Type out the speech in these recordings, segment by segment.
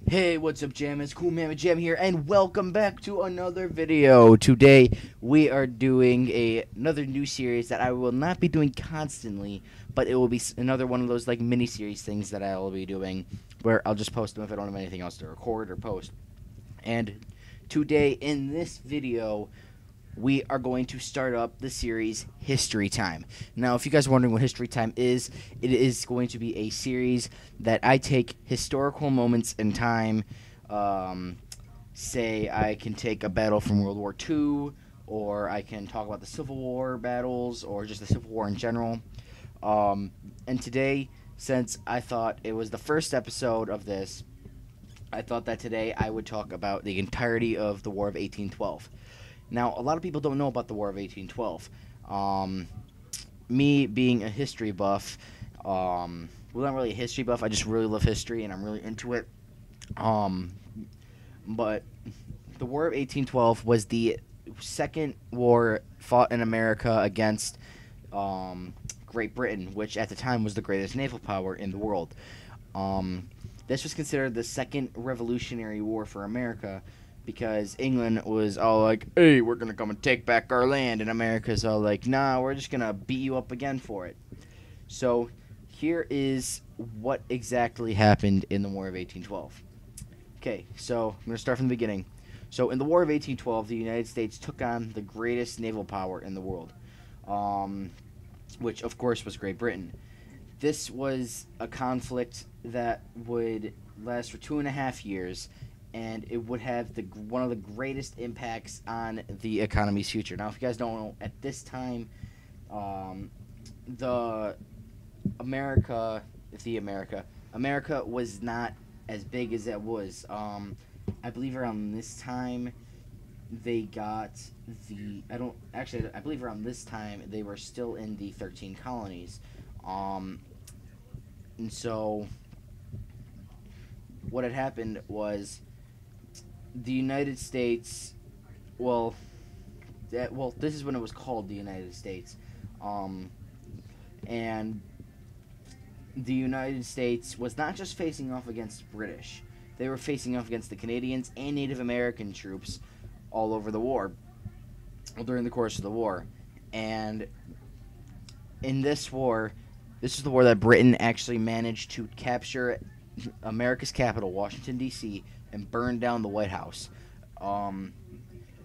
Hey, what's up, Jam? It's Cool Man with Jam here, and welcome back to another video. Today, we are doing another new series that I will not be doing constantly, but it will be another one of those like mini-series things that I'll be doing, where I'll just post them if I don't have anything else to record or post. And today, in this video, we are going to start up the series History Time. Now, if you guys are wondering what History Time is, it is going to be a series that I take historical moments in time. Say I can take a battle from World War II, or I can talk about the Civil War battles, or just the Civil War in general. And today, since I thought it was the first episode of this, I thought that today I would talk about the entirety of the War of 1812. Now, a lot of people don't know about the War of 1812. Me being a history buff, well, not really a history buff, I just really love history and I'm really into it. But the War of 1812 was the second war fought in America against Great Britain, which at the time was the greatest naval power in the world. This was considered the second Revolutionary War for America, because England was all like, hey, we're going to come and take back our land. And America's all like, nah, we're just going to beat you up again for it. So here is what exactly happened in the War of 1812. Okay, so I'm going to start from the beginning. So in the War of 1812, the United States took on the greatest naval power in the world, which, of course, was Great Britain. This was a conflict that would last for 2.5 years, and it would have one of the greatest impacts on the economy's future. Now, if you guys don't know, at this time, America was not as big as it was. I believe around this time, they got I believe around this time, they were still in the 13 colonies. And so, what had happened was, the United States, this is when it was called the United States, and the United States was not just facing off against British, they were facing off against the Canadians and Native American troops all over the war, during the course of the war. And in this war, this is the war that Britain actually managed to capture America's capital, Washington, D.C., and burn down the White House. Now,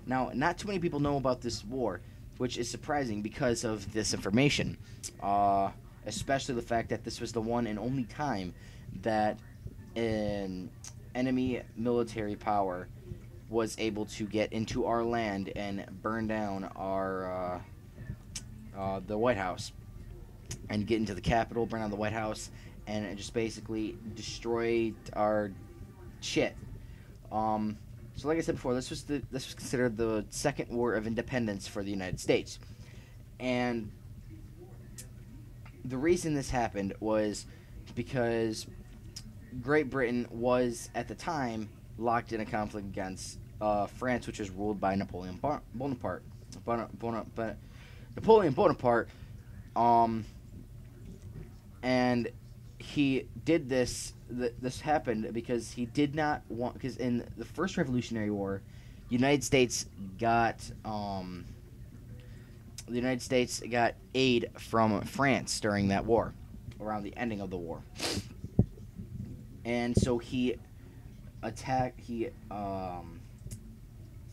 not too many people know about this war, which is surprising because of this information, especially the fact that this was the one and only time that an enemy military power was able to get into our land and burn down the White House, and get into the Capitol, burn down the White House, and it just basically destroyed our shit. So like I said before, this was considered the second war of independence for the United States. And the reason this happened was because Great Britain was, at the time, locked in a conflict against France, which was ruled by Napoleon Bonaparte. Napoleon Bonaparte, and he did this. This happened because he did not want. Because in the First Revolutionary War, the United States got aid from France during that war, around the ending of the war, and so he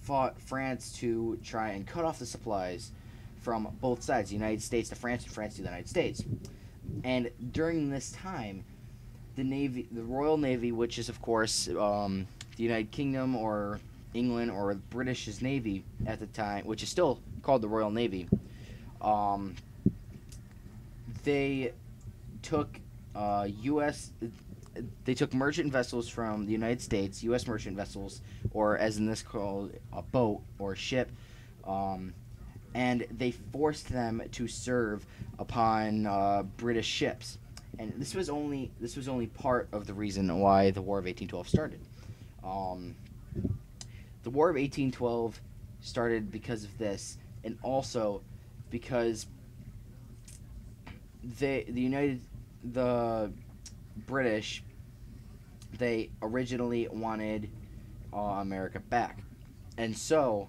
fought France to try and cut off the supplies from both sides, the United States to France and France to the United States. And during this time, the Royal Navy, which is of course the United Kingdom or England or British's Navy at the time, which is still called the Royal Navy, they took merchant vessels from the United States, U.S. merchant vessels, or as in this called a boat or a ship, and they forced them to serve upon British ships. And this was only part of the reason why the War of 1812 started. The War of 1812 started because of this, and also because the British they originally wanted America back. And so,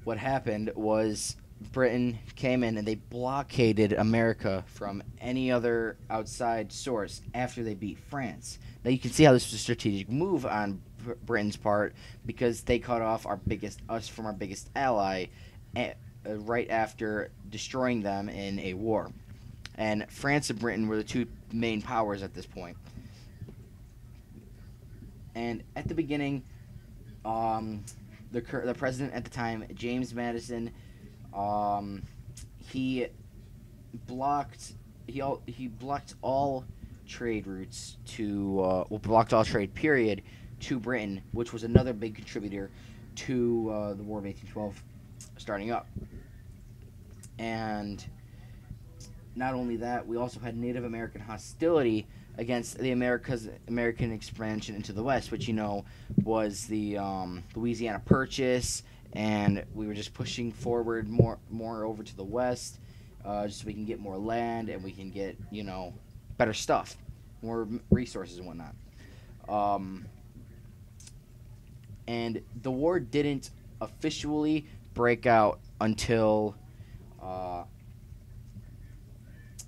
what happened was Britain came in and they blockaded America from any other outside source after they beat France. Now you can see how this was a strategic move on Britain's part, because they cut off us from our biggest ally right after destroying them in a war. And France and Britain were the two main powers at this point. And at the beginning, the president at the time, James Madison, he blocked all trade routes to blocked all trade period to Britain, which was another big contributor to the War of 1812 starting up. And not only that, we also had Native American hostility against the American expansion into the West, which was the Louisiana Purchase, and we were just pushing forward more over to the West, just so we can get more land and we can get better stuff, more resources and whatnot. And the war didn't officially break out until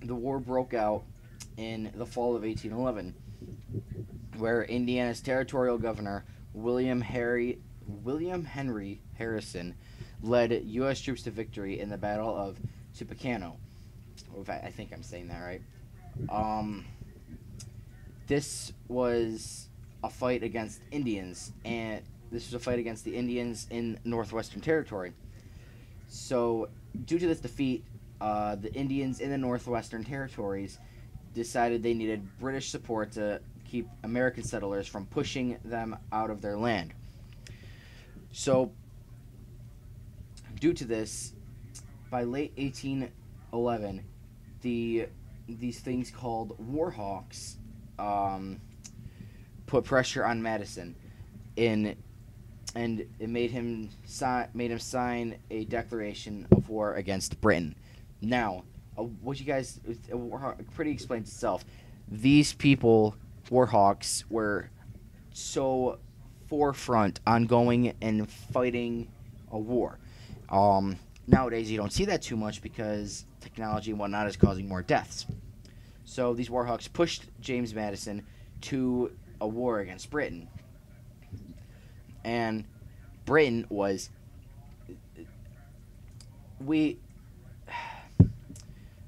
the war broke out in the fall of 1811, where Indiana's territorial governor, William Henry Harrison, led U.S. troops to victory in the Battle of Tippecanoe. I think I'm saying that right. This was a fight against Indians, and this was a fight against the Indians in Northwestern Territory. So, due to this defeat, the Indians in the Northwestern Territories decided they needed British support to keep American settlers from pushing them out of their land. So, due to this, by late 1811, these things called Warhawks put pressure on Madison, and it made him sign a declaration of war against Britain. Now, what you guys pretty explains itself. These people, Warhawks, were so forefront on going and fighting a war. Nowadays, you don't see that too much because technology and whatnot is causing more deaths. So these Warhawks pushed James Madison to a war against Britain. And Britain was...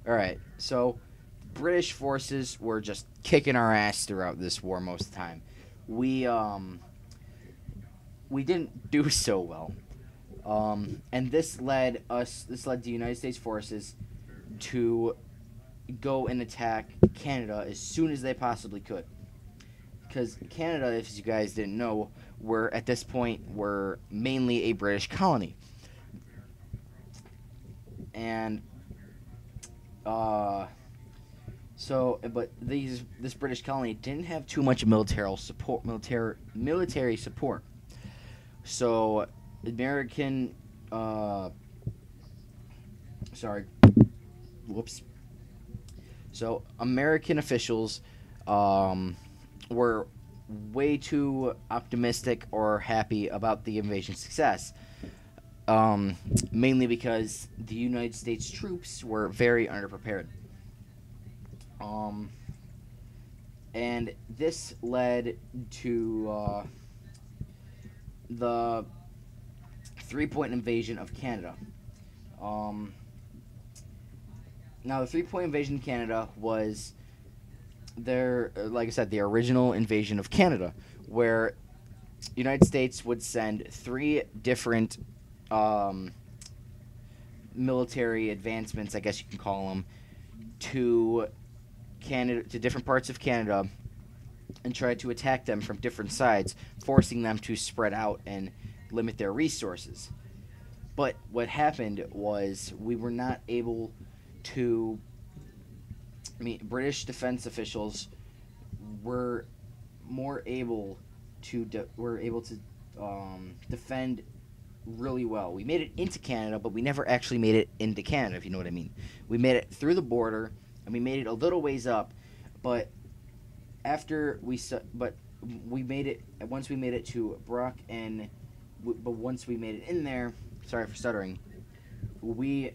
Alright, so British forces were just kicking our ass throughout this war most of the time. We didn't do so well. And this led the United States forces to go and attack Canada as soon as they possibly could. Because Canada, if you guys didn't know, at this point were mainly a British colony. And but this British colony didn't have too much military support. So American So American officials were way too optimistic or happy about the invasion's success. Mainly because the United States troops were very underprepared. And this led to the 3-point invasion of Canada. Now, the 3-point invasion of Canada was like I said, the original invasion of Canada, where the United States would send 3 different military advancements, I guess you can call them, to Canada, to different parts of Canada, and try to attack them from different sides, forcing them to spread out and limit their resources. But what happened was we were not able to... British defense officials were able to defend really well. We made it into Canada, but we never actually made it into Canada, if you know what I mean. We made it through the border, and we made it a little ways up, but after we but we made it once we made it to Brock and but once we made it in there, sorry for stuttering, we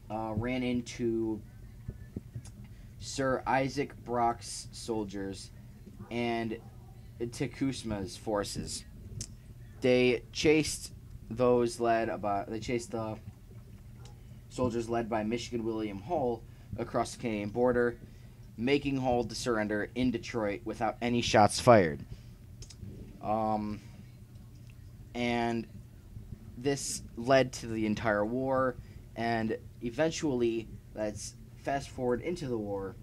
ran into Sir Isaac Brock's soldiers and Tekusma's forces. They chased the soldiers led by Michigan William Hull across the Canadian border, making Hull to surrender in Detroit without any shots fired. And this led to the entire war, and eventually, let's fast forward into the war.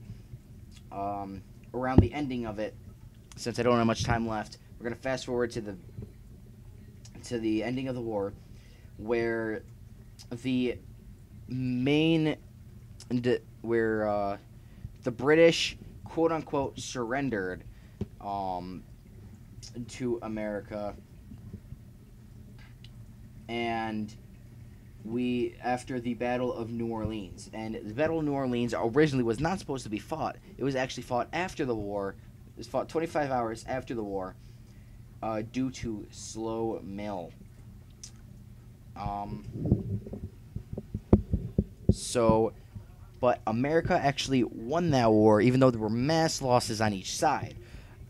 Around the ending of it, since I don't have much time left, we're gonna fast forward to the ending of the war, where the British quote unquote surrendered to America, and after the Battle of New Orleans. And the Battle of New Orleans originally was not supposed to be fought. It was actually fought after the war. It was fought 25 hours after the war due to slow mail. But America actually won that war, even though there were mass losses on each side.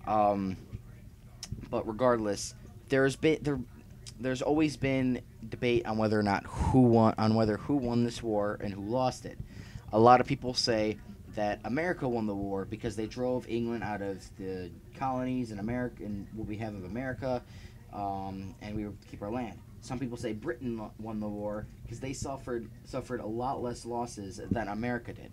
But regardless, there's always been debate on whether who won this war and who lost it. A lot of people say that America won the war because they drove England out of the colonies and America and what we have of America, and we were to keep our land. Some people say Britain won the war because they suffered a lot less losses than America did.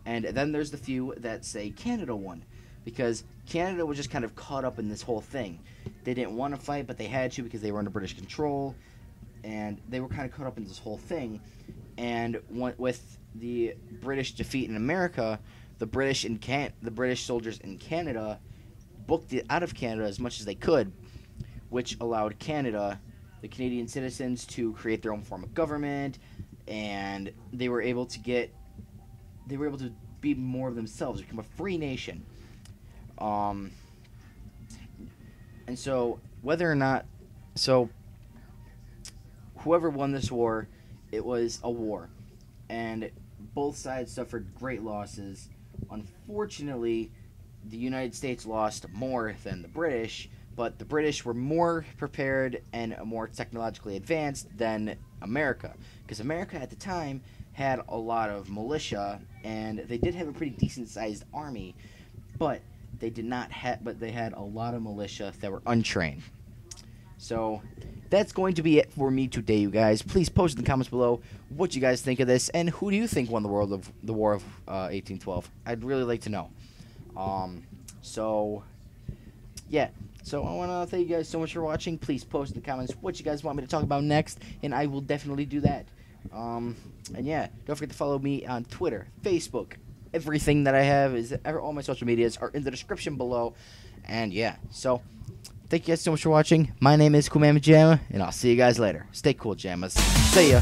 And then there's the few that say Canada won, because Canada was just kind of caught up in this whole thing. They didn't want to fight, but they had to because they were under British control, and they were kind of caught up in this whole thing. And with the British defeat in America, the British soldiers in Canada booked it out of Canada as much as they could, which allowed the Canadian citizens, to create their own form of government, and they were able to be more of themselves, become a free nation. And so whoever won this war, it was a war, and both sides suffered great losses. Unfortunately, the United States lost more than the British, but the British were more prepared and more technologically advanced than America, because America at the time had a lot of militia, and they did have a pretty decent-sized army, but they had a lot of militia that were untrained. So that's going to be it for me today, you guys. Please post in the comments below what you guys think of this, and who do you think won the War of 1812? I'd really like to know. So I want to thank you guys so much for watching. Please post in the comments what you guys want me to talk about next, and I will definitely do that. And yeah, don't forget to follow me on Twitter, Facebook. Everything that I have all my social medias are in the description below. And yeah, so thank you guys so much for watching. My name is Cool Mama Jamma, and I'll see you guys later. Stay cool, Jammas. See ya.